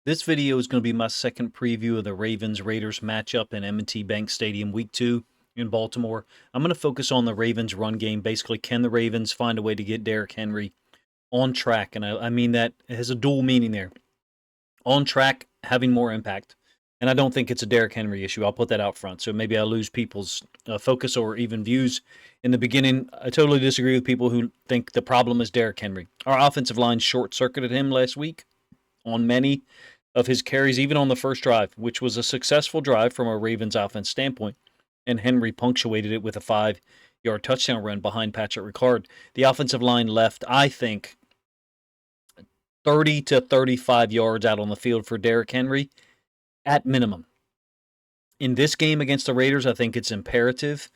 This video is going to be my second preview of the Ravens-Raiders matchup in M&T Bank Stadium Week 2 in Baltimore. I'm going to focus on the Ravens' run game. Basically, can the Ravens find a way to get Derrick Henry on track? And I mean that it has a dual meaning there. On track, having more impact. And I don't think it's a Derrick Henry issue. I'll put that out front. So maybe I lose people's focus or even views in the beginning. I totally disagree with people who think the problem is Derrick Henry. Our offensive line short-circuited him last week on many of his carries, even on the first drive, which was a successful drive from a Ravens offense standpoint. And Henry punctuated it with a 5-yard touchdown run behind Patrick Ricard. The offensive line left, I think, 30 to 35 yards out on the field for Derrick Henry at minimum. In this game against the Raiders, I think it's imperative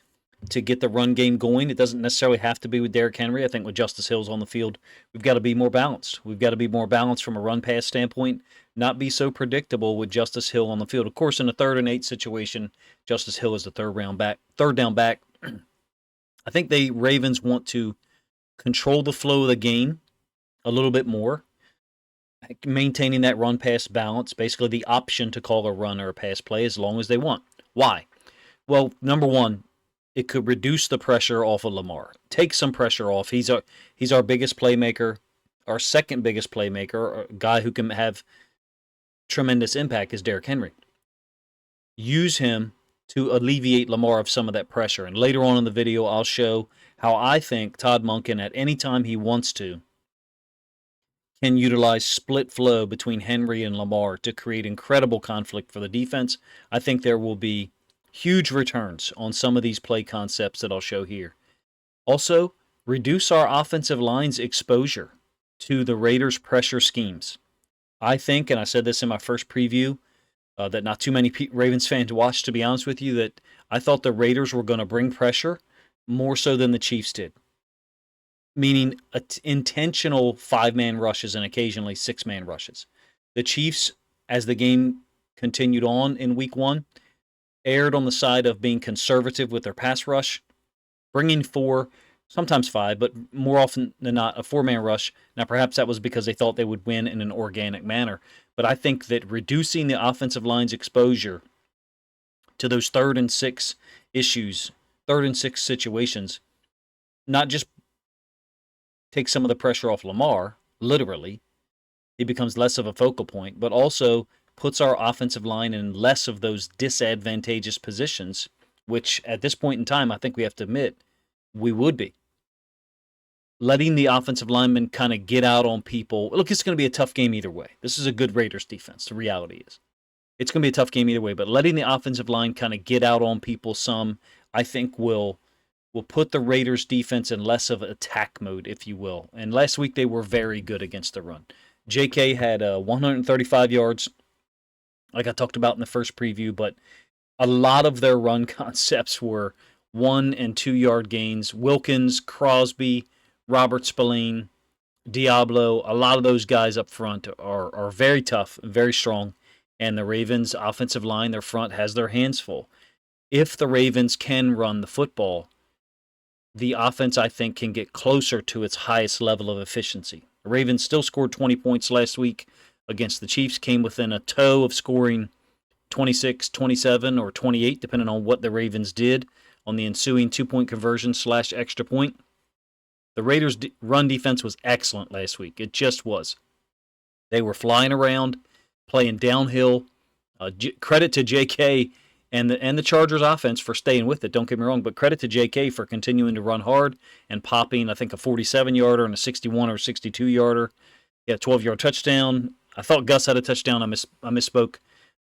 to get the run game going. It doesn't necessarily have to be with Derrick Henry. I think with Justice Hill's on the field, we've got to be more balanced. We've got to be more balanced from a run-pass standpoint, not be so predictable with Justice Hill on the field. Of course, in a 3rd and 8 situation, Justice Hill is the third down back. I think the Ravens want to control the flow of the game a little bit more, maintaining that run-pass balance, basically the option to call a run or a pass play as long as they want. Why? Well, number one, it could reduce the pressure off of Lamar. Take some pressure off. He's our biggest playmaker, our second biggest playmaker, a guy who can have tremendous impact is Derrick Henry. Use him to alleviate Lamar of some of that pressure. And later on in the video, I'll show how I think Todd Monken, at any time he wants to, can utilize split flow between Henry and Lamar to create incredible conflict for the defense. I think there will be huge returns on some of these play concepts that I'll show here. Also, reduce our offensive line's exposure to the Raiders' pressure schemes. I think, and I said this in my first preview, that not too many Ravens fans watched, to be honest with you, that I thought the Raiders were going to bring pressure more so than the Chiefs did. Meaning intentional 5-man rushes and occasionally 6-man rushes. The Chiefs, as the game continued on in Week 1, erred on the side of being conservative with their pass rush, bringing 4, sometimes 5, but more often than not, a 4-man rush. Now, perhaps that was because they thought they would win in an organic manner, but I think that reducing the offensive line's exposure to those 3rd and 6 issues, 3rd and 6 situations, not just takes some of the pressure off Lamar, literally, he becomes less of a focal point, but also puts our offensive line in less of those disadvantageous positions, which at this point in time, I think we have to admit, we would be. Letting the offensive linemen kind of get out on people. Look, it's going to be a tough game either way. This is a good Raiders defense. The reality is it's going to be a tough game either way, but letting the offensive line kind of get out on people some, I think will put the Raiders defense in less of attack mode, if you will. And last week they were very good against the run. JK had 135 yards, like I talked about in the first preview, but a lot of their run concepts were 1 and 2 yard gains. Wilkins, Crosby, Robert Spillane, Diablo, a lot of those guys up front are very tough, very strong, and the Ravens' offensive line, their front, has their hands full. If the Ravens can run the football, the offense, I think, can get closer to its highest level of efficiency. The Ravens still scored 20 points last week against the Chiefs, came within a toe of scoring 26, 27, or 28, depending on what the Ravens did on the ensuing 2-point conversion / extra point. The Raiders' run defense was excellent last week. It just was. They were flying around, playing downhill. Credit to J.K. and the Chargers offense for staying with it, don't get me wrong, but credit to J.K. for continuing to run hard and popping, I think, a 47-yarder and a 61 or 62-yarder. Yeah, 12-yard touchdown. I thought Gus had a touchdown. I misspoke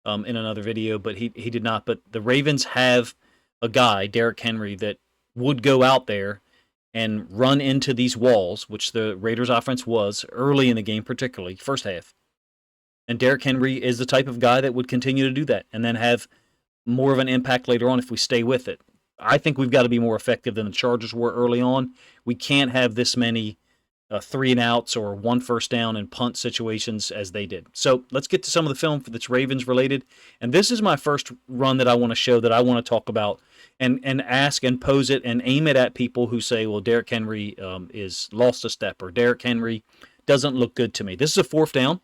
in another video, but he did not. But the Ravens have a guy, Derrick Henry, that would go out there and run into these walls, which the Raiders offense was early in the game, particularly first half. And Derrick Henry is the type of guy that would continue to do that and then have more of an impact later on if we stay with it. I think we've got to be more effective than the Chargers were early on. We can't have this many 3-and-outs or 1 first down and punt situations as they did. So let's get to some of the film that's Ravens related. And this is my first run that I want to show, that I want to talk about and ask and pose it and aim it at people who say, well, Derrick Henry is lost a step, or Derrick Henry doesn't look good to me. This is a 4th down.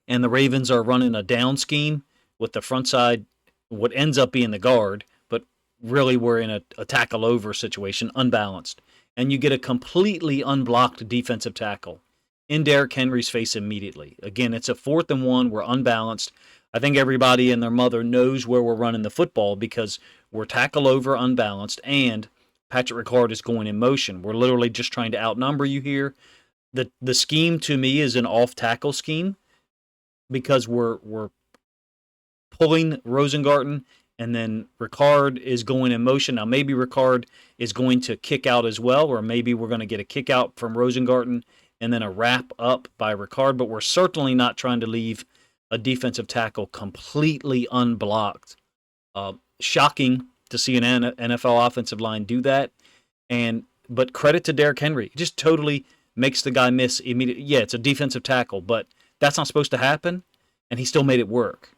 and the Ravens are running a down scheme with the front side, what ends up being the guard, but really we're in a tackle over situation, unbalanced. And you get a completely unblocked defensive tackle in Derrick Henry's face immediately. Again, it's a 4th and 1. We're unbalanced. I think everybody and their mother knows where we're running the football because we're tackle over, unbalanced, and Patrick Ricard is going in motion. We're literally just trying to outnumber you here. The scheme to me is an off tackle scheme because we're pulling Rosengarten and then Ricard is going in motion. Now maybe Ricard is going to kick out as well, or maybe we're going to get a kick out from Rosengarten and then a wrap up by Ricard, but we're certainly not trying to leave a defensive tackle completely unblocked. Shocking to see an NFL offensive line do that, but credit to Derrick Henry. He just totally makes the guy miss immediately. Yeah, it's a defensive tackle, but that's not supposed to happen, and he still made it work.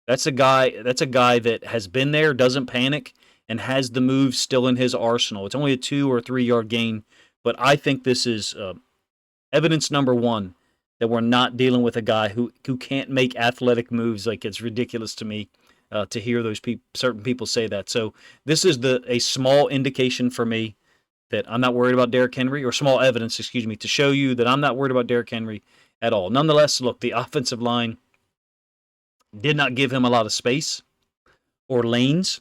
That's a guy that has been there, doesn't panic, and has the moves still in his arsenal. It's only a 2 or 3 yard gain, but I think this is evidence number 1 that we're not dealing with a guy who can't make athletic moves. Like, it's ridiculous to me to hear those certain people say that. So this is a small indication for me that I'm not worried about Derrick Henry, or small evidence, to show you that I'm not worried about Derrick Henry at all. Nonetheless, look, the offensive line did not give him a lot of space or lanes,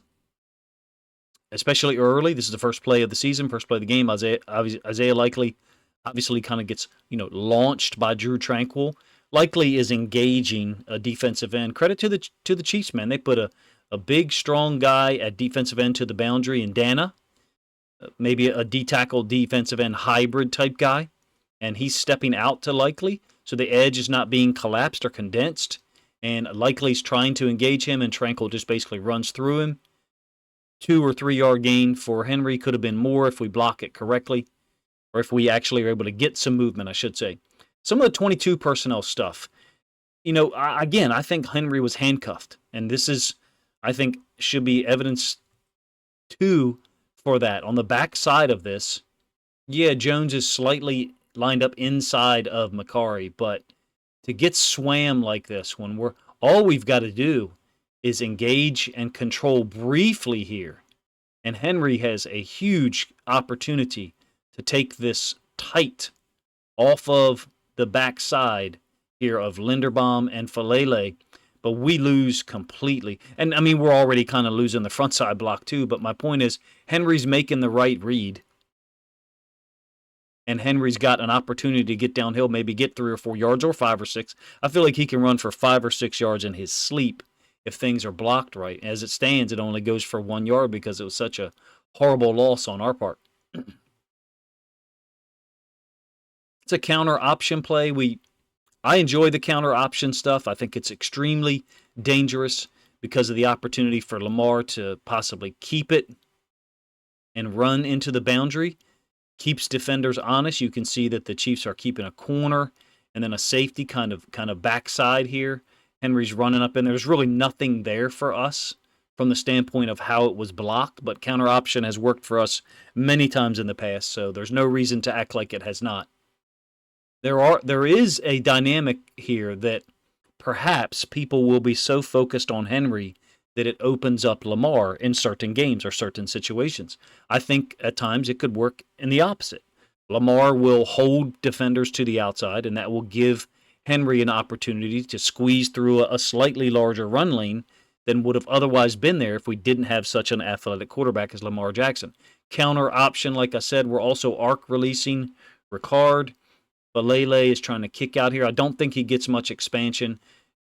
especially early. This is the first play of the season, first play of the game. Isaiah Likely obviously kind of gets launched by Drew Tranquill. Likely is engaging a defensive end. Credit to the Chiefs, man. They put a big, strong guy at defensive end to the boundary in Dana, maybe a D-tackle defensive end hybrid type guy, and he's stepping out to Likely, so the edge is not being collapsed or condensed, and Likely's trying to engage him, and Tranquill just basically runs through him. 2 or 3 yard gain for Henry. Could have been more if we block it correctly, or if we actually are able to get some movement, I should say. Some of the 22 personnel stuff, again, I think Henry was handcuffed, and this is, I think, should be evidence too for that. On the back side of this, yeah, Jones is slightly lined up inside of Macari, but to get swam like this, when all we've got to do is engage and control briefly here, and Henry has a huge opportunity to take this tight off of the backside here of Linderbaum and Falele, but we lose completely. And I mean, we're already kind of losing the front side block too, but my point is Henry's making the right read, and Henry's got an opportunity to get downhill, maybe get 3 or 4 yards or 5 or 6. I feel like he can run for 5 or 6 yards in his sleep if things are blocked right. As it stands, it only goes for 1 yard because it was such a horrible loss on our part. It's a counter option play. I enjoy the counter option stuff. I think it's extremely dangerous because of the opportunity for Lamar to possibly keep it and run into the boundary. Keeps defenders honest. You can see that the Chiefs are keeping a corner and then a safety kind of backside here. Henry's running up in there. There's really nothing there for us from the standpoint of how it was blocked, but counter option has worked for us many times in the past, so there's no reason to act like it has not. There is a dynamic here that perhaps people will be so focused on Henry that it opens up Lamar in certain games or certain situations. I think at times it could work in the opposite. Lamar will hold defenders to the outside, and that will give Henry an opportunity to squeeze through a slightly larger run lane than would have otherwise been there if we didn't have such an athletic quarterback as Lamar Jackson. Counter option, like I said, we're also arc releasing Ricard. Falele is trying to kick out here. I don't think he gets much expansion.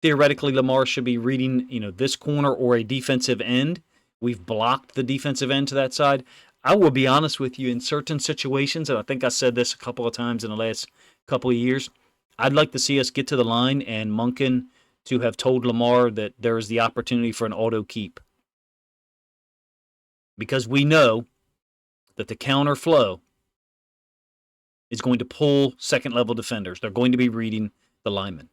Theoretically, Lamar should be reading, this corner or a defensive end. We've blocked the defensive end to that side. I will be honest with you, in certain situations, and I think I said this a couple of times in the last couple of years, I'd like to see us get to the line and Monken to have told Lamar that there is the opportunity for an auto keep. Because we know that the counter flow is going to pull second-level defenders. They're going to be reading the linemen.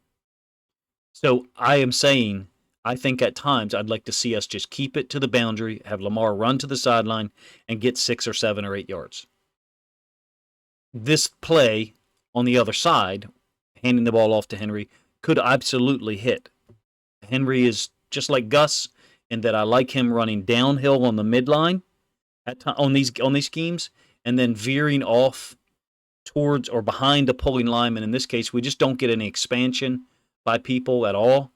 So I am saying, I think at times I'd like to see us just keep it to the boundary, have Lamar run to the sideline, and get 6 or 7 or 8 yards. This play on the other side, handing the ball off to Henry, could absolutely hit. Henry is just like Gus in that I like him running downhill on the midline on these schemes, and then veering off towards or behind the pulling lineman. In this case, we just don't get any expansion by people at all.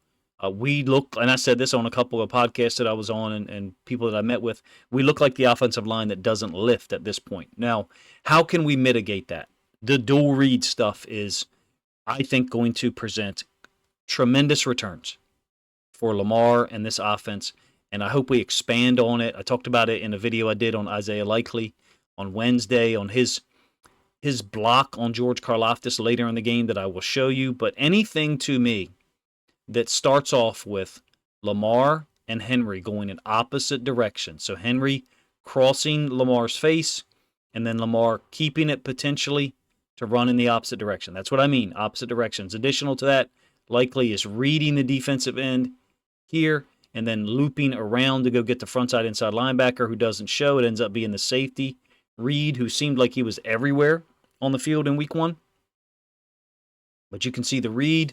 We look, and I said this on a couple of podcasts that I was on and people that I met with, we look like the offensive line that doesn't lift at this point. Now, how can we mitigate that? The dual read stuff is, I think, going to present tremendous returns for Lamar and this offense, and I hope we expand on it. I talked about it in a video I did on Isaiah Likely on Wednesday on his block on George Karlaftis later in the game that I will show you. But anything to me that starts off with Lamar and Henry going in opposite directions. So Henry crossing Lamar's face, and then Lamar keeping it potentially to run in the opposite direction. That's what I mean, opposite directions. Additional to that, Likely is reading the defensive end here and then looping around to go get the frontside inside linebacker who doesn't show. It ends up being the safety, Reed, who seemed like he was everywhere on the field in week 1. But you can see the read.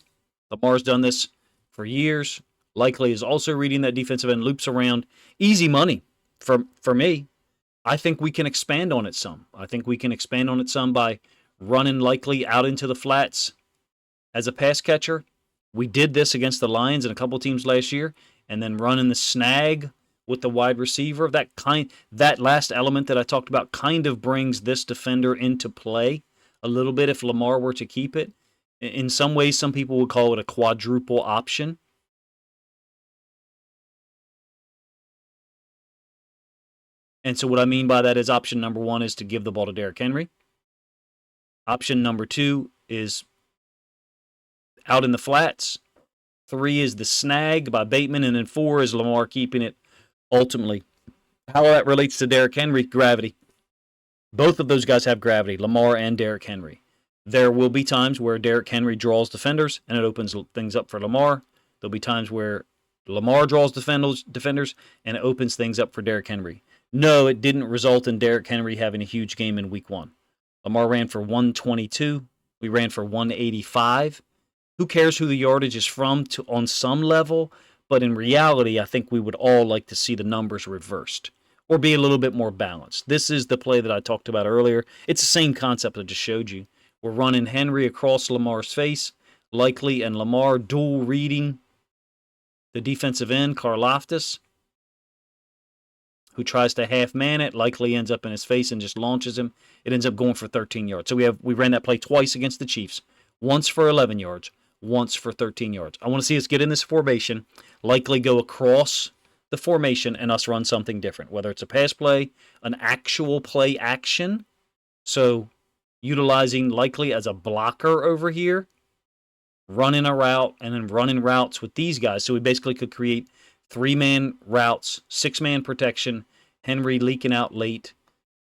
Lamar's done this for years. Likely is also reading that defensive end, loops around. Easy money for me. I think we can expand on it some. I think we can expand on it some by running Likely out into the flats as a pass catcher. We did this against the Lions and a couple teams last year, and then running the snag with the wide receiver. That last element that I talked about kind of brings this defender into play a little bit if Lamar were to keep it. In some ways, some people would call it a quadruple option. And so what I mean by that is option number 1 is to give the ball to Derrick Henry. Option number 2 is out in the flats. 3 is the snag by Bateman, and then 4 is Lamar keeping it ultimately. How that relates to Derrick Henry, gravity. Both of those guys have gravity, Lamar and Derrick Henry. There will be times where Derrick Henry draws defenders, and it opens things up for Lamar. There'll be times where Lamar draws defenders, and it opens things up for Derrick Henry. No, it didn't result in Derrick Henry having a huge game in week 1. Lamar ran for 122. We ran for 185. Who cares who the yardage is from on some level? But in reality, I think we would all like to see the numbers reversed or be a little bit more balanced. This is the play that I talked about earlier. It's the same concept I just showed you. We're running Henry across Lamar's face, Likely and Lamar dual reading the defensive end, Karlaftis, who tries to half-man it. Likely ends up in his face and just launches him. It ends up going for 13 yards. So we ran that play twice against the Chiefs. Once for 11 yards, once for 13 yards. I want to see us get in this formation, Likely go across the formation, and us run something different, whether it's a pass play, an actual play action. So utilizing Likely as a blocker over here, running a route, and then running routes with these guys. So we basically could create 3-man routes, 6-man protection, Henry leaking out late.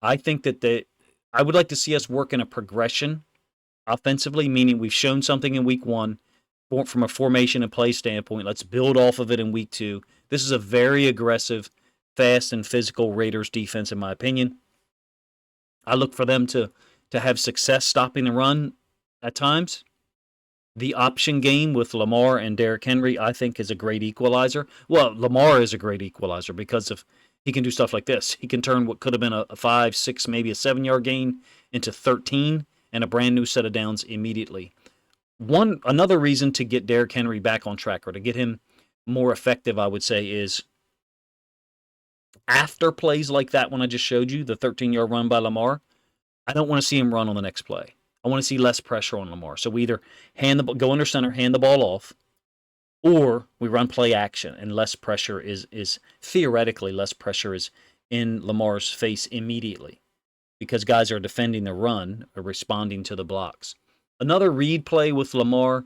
I think that I would like to see us work in a progression offensively, meaning we've shown something in week 1 from a formation and play standpoint. Let's build off of it in week 2. This is a very aggressive, fast, and physical Raiders defense, in my opinion. I look for them to have success stopping the run at times. The option game with Lamar and Derrick Henry, I think, is a great equalizer. Well, Lamar is a great equalizer because he can do stuff like this. He can turn what could have been a 5, 6, maybe a 7-yard gain into 13 and a brand new set of downs immediately. Another reason to get Derrick Henry back on track or to get him more effective, I would say, is after plays like that one I just showed you, the 13-yard run by Lamar, I don't want to see him run on the next play. I want to see less pressure on Lamar. So we either go under center, hand the ball off, or we run play action, and less pressure is theoretically less pressure is in Lamar's face immediately because guys are defending the run or responding to the blocks. Another read play with Lamar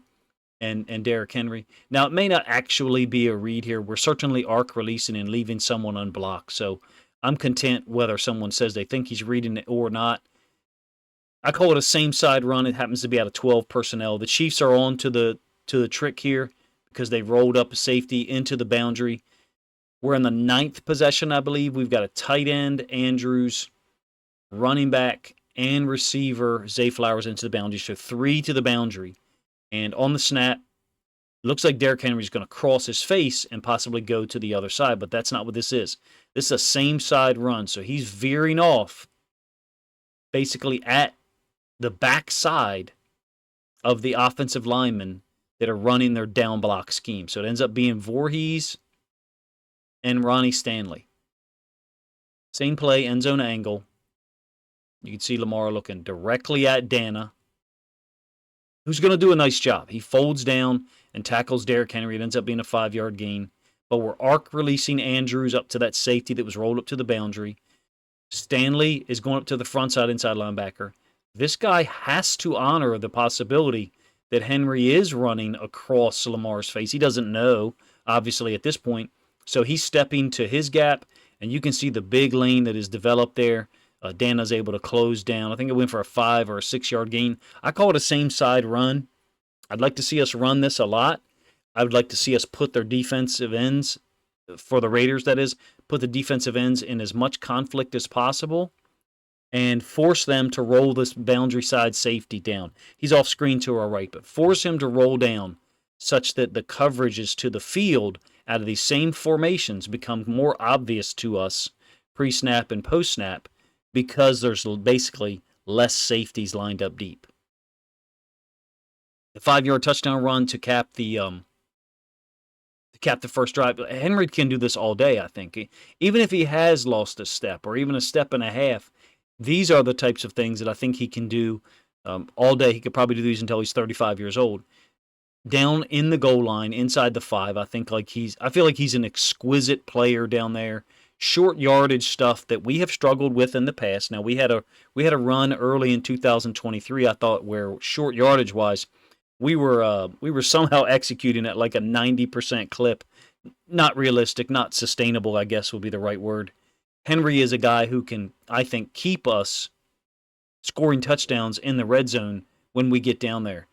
and Derrick Henry. Now, it may not actually be a read here. We're certainly arc releasing and leaving someone unblocked. So I'm content whether someone says they think he's reading it or not. I call it a same side run. It happens to be out of 12 personnel. The Chiefs are on to the trick here because they rolled up a safety into the boundary. We're in the 9th possession, I believe. We've got a tight end, Andrews, running back, and receiver, Zay Flowers, into the boundary. So 3 to the boundary. And on the snap, Looks like Derrick Henry's going to cross his face and possibly go to the other side, but that's not what this is. This is a same side run, so he's veering off basically at the back side of the offensive linemen that are running their down block scheme. So it ends up being Voorhees and Ronnie Stanley. Same play, end zone angle. You can see Lamar looking directly at Dana, who's going to do a nice job. He folds down and tackles Derrick Henry. It ends up being a 5-yard gain. But we're arc releasing Andrews up to that safety that was rolled up to the boundary. Stanley is going up to the front side inside linebacker. This guy has to honor the possibility that Henry is running across Lamar's face. He doesn't know, obviously, at this point. So he's stepping to his gap, and you can see the big lane that is developed there. Dana's able to close down. I think it went for a 5 or a 6-yard gain. I call it a same side run. I'd like to see us run this a lot. I would like to see us put their defensive ends, for the Raiders that is, put the defensive ends in as much conflict as possible and force them to roll this boundary side safety down. He's off screen to our right, but force him to roll down such that the coverages to the field out of these same formations become more obvious to us pre-snap and post-snap because there's basically less safeties lined up deep. The 5-yard touchdown run to cap the first drive. Henry can do this all day, I think. Even if he has lost a step or even a step and a half, these are the types of things that I think he can do all day. He could probably do these until he's 35 years old. Down in the goal line, inside the 5, I feel like he's an exquisite player down there. Short yardage stuff that we have struggled with in the past. Now we had a run early in 2023, I thought, where short yardage wise, we were somehow executing at like a 90% clip. Not realistic, not sustainable, I guess would be the right word. Henry is a guy who can, I think, keep us scoring touchdowns in the red zone when we get down there.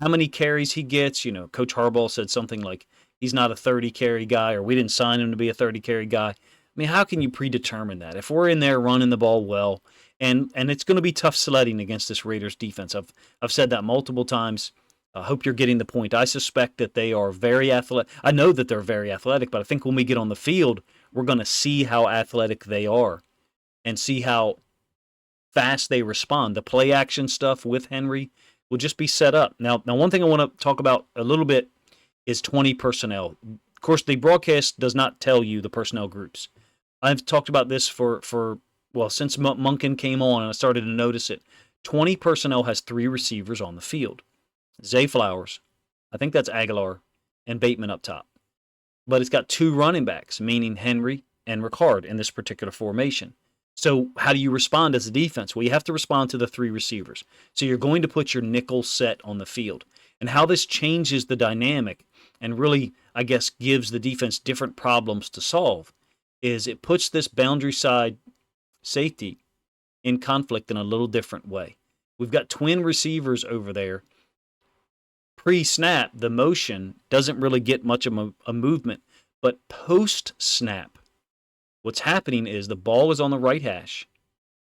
How many carries he gets, Coach Harbaugh said something like he's not a 30-carry guy, or we didn't sign him to be a 30-carry guy. I mean, how can you predetermine that? If we're in there running the ball well, and it's going to be tough sledding against this Raiders defense. I've said that multiple times. I hope you're getting the point. I suspect that they are very athletic. I know that they're very athletic, but I think when we get on the field, we're going to see how athletic they are and see how fast they respond. The play action stuff with Henry will just be set up. Now one thing I want to talk about a little bit is 20 personnel. Of course, the broadcast does not tell you the personnel groups. I've talked about this for since Monken came on and I started to notice it. 20 personnel has 3 receivers on the field. Zay Flowers, I think that's Aguilar, and Bateman up top. But it's got 2 running backs, meaning Henry and Ricard in this particular formation. So how do you respond as a defense? Well, you have to respond to the 3 receivers. So you're going to put your nickel set on the field. And how this changes the dynamic and really, I guess, gives the defense different problems to solve is it puts this boundary side safety in conflict in a little different way. We've got twin receivers over there. Pre-snap, the motion doesn't really get much of a movement, but post-snap, what's happening is the ball is on the right hash.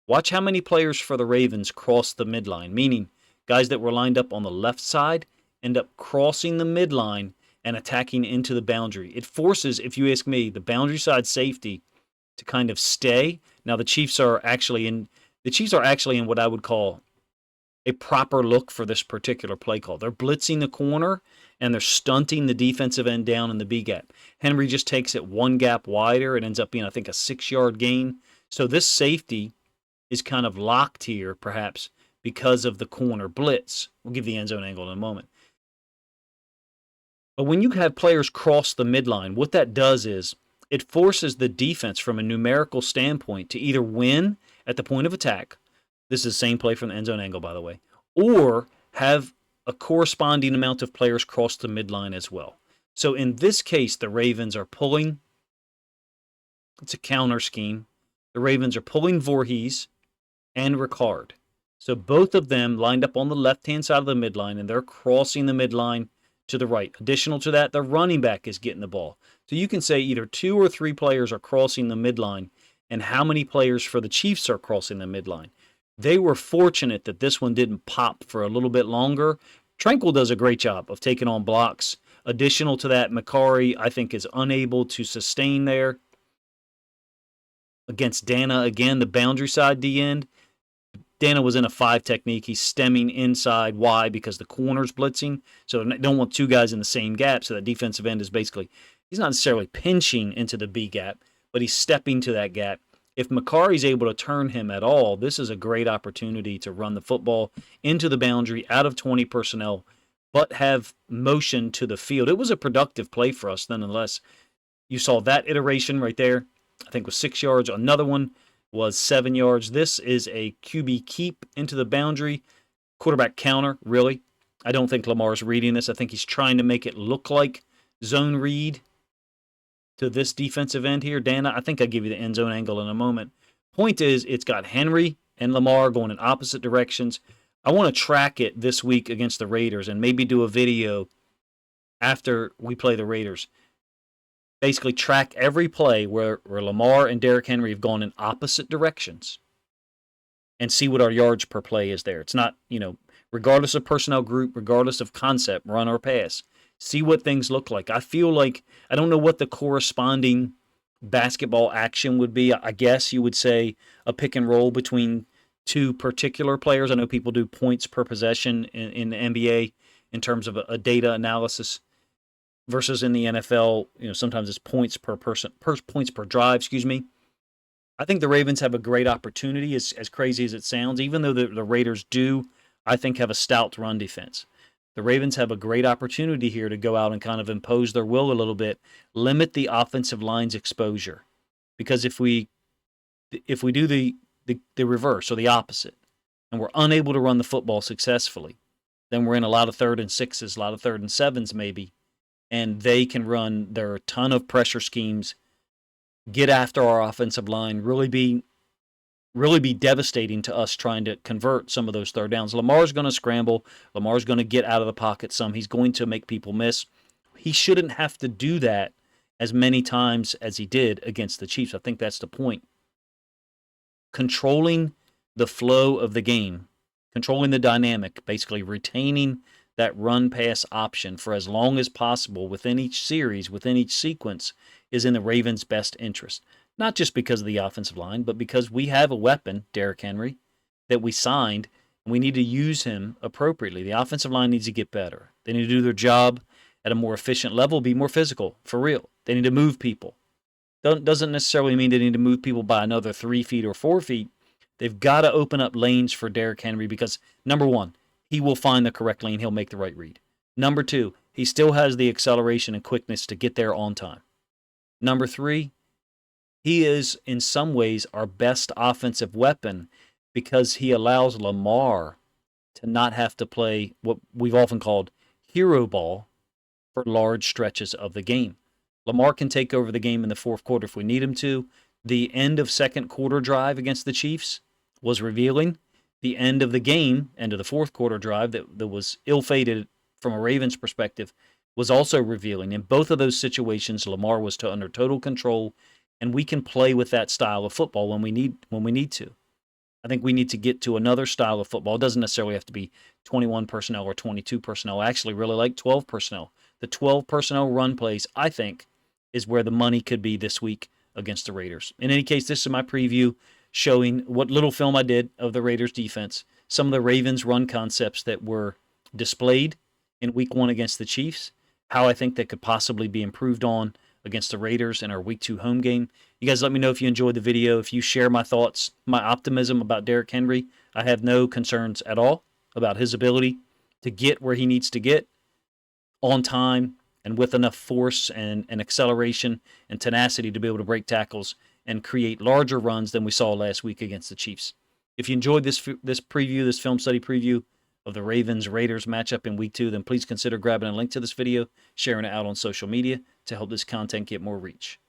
Watch how many players for the Ravens cross the midline, meaning guys that were lined up on the left side end up crossing the midline and attacking into the boundary. It forces, if you ask me, the boundary side safety to kind of stay. Now the Chiefs are actually in what I would call a proper look for this particular play call. They're blitzing the corner, and they're stunting the defensive end down in the B gap. Henry just takes it 1 gap wider. It ends up being, I think, a 6-yard gain. So this safety is kind of locked here, perhaps, because of the corner blitz. We'll give the end zone angle in a moment. But when you have players cross the midline, what that does is it forces the defense from a numerical standpoint to either win at the point of attack. This is the same play from the end zone angle, by the way. Or have a corresponding amount of players cross the midline as well. So in this case, the Ravens are pulling. It's a counter scheme. The Ravens are pulling Voorhees and Ricard. So both of them lined up on the left-hand side of the midline, and they're crossing the midline to the right. Additional to that, the running back is getting the ball. So you can say either 2 or 3 players are crossing the midline, and how many players for the Chiefs are crossing the midline. They were fortunate that this one didn't pop for a little bit longer. Tranquil does a great job of taking on blocks. Additional to that, Macari, I think, is unable to sustain there against Dana. Again, the boundary side D end. Dana was in a 5 technique. He's stemming inside. Why? Because the corner's blitzing. So they don't want two guys in the same gap. So that defensive end is basically, he's not necessarily pinching into the B gap, but he's stepping to that gap. If Macari's able to turn him at all, this is a great opportunity to run the football into the boundary out of 20 personnel, but have motion to the field. It was a productive play for us nonetheless. You saw that iteration right there, I think was 6 yards. Another one was 7 yards. This is a QB keep into the boundary. Quarterback counter, really. I don't think Lamar's reading this. I think he's trying to make it look like zone read to this defensive end here. Dana, I think I'll give you the end zone angle in a moment. Point is, it's got Henry and Lamar going in opposite directions. I want to track it this week against the Raiders and maybe do a video after we play the Raiders. Basically track every play where Lamar and Derrick Henry have gone in opposite directions and see what our yards per play is there. It's not, regardless of personnel group, regardless of concept, run or pass. See what things look like. I feel like, I don't know what the corresponding basketball action would be. I guess you would say a pick and roll between two particular players. I know people do points per possession in the NBA in terms of a data analysis. Versus in the NFL, sometimes it's points per person, points per drive, excuse me. I think the Ravens have a great opportunity, as crazy as it sounds, even though the Raiders do, I think, have a stout run defense. The Ravens have a great opportunity here to go out and kind of impose their will a little bit, limit the offensive line's exposure. Because if we do the reverse or the opposite, and we're unable to run the football successfully, then we're in a lot of 3rd and 6s, a lot of 3rd and 7s maybe, and they can run their ton of pressure schemes, get after our offensive line, really be devastating to us trying to convert some of those 3rd downs. Lamar's going to scramble. Lamar's going to get out of the pocket some. He's going to make people miss. He shouldn't have to do that as many times as he did against the Chiefs. I think that's the point. Controlling the flow of the game, controlling the dynamic, basically retaining that run-pass option for as long as possible within each series, within each sequence, is in the Ravens' best interest. Not just because of the offensive line, but because we have a weapon, Derrick Henry, that we signed, and we need to use him appropriately. The offensive line needs to get better. They need to do their job at a more efficient level, be more physical, for real. They need to move people. Doesn't necessarily mean they need to move people by another 3 feet or 4 feet. They've got to open up lanes for Derrick Henry because, number one, he will find the correct lane. He'll make the right read. Number two, he still has the acceleration and quickness to get there on time. Number three, he is in some ways our best offensive weapon because he allows Lamar to not have to play what we've often called hero ball for large stretches of the game. Lamar can take over the game in the 4th quarter if we need him to. The end of 2nd quarter drive against the Chiefs was revealing. The end of the game, end of the 4th quarter drive that was ill-fated from a Ravens perspective, was also revealing. In both of those situations, Lamar was under total control, and we can play with that style of football when we need to. I think we need to get to another style of football. It doesn't necessarily have to be 21 personnel or 22 personnel. I actually really like 12 personnel. The 12 personnel run plays, I think, is where the money could be this week against the Raiders. In any case, this is my preview showing what little film I did of the Raiders defense, some of the Ravens run concepts that were displayed in week 1 against the Chiefs, how I think that could possibly be improved on against the Raiders in our week 2 home game. You guys let me know if you enjoyed the video, if you share my thoughts, my optimism about Derrick Henry. I have no concerns at all about his ability to get where he needs to get on time and with enough force and acceleration and tenacity to be able to break tackles and create larger runs than we saw last week against the Chiefs. If you enjoyed this preview, this film study preview of the Ravens-Raiders matchup in week 2, then please consider grabbing a link to this video, sharing it out on social media to help this content get more reach.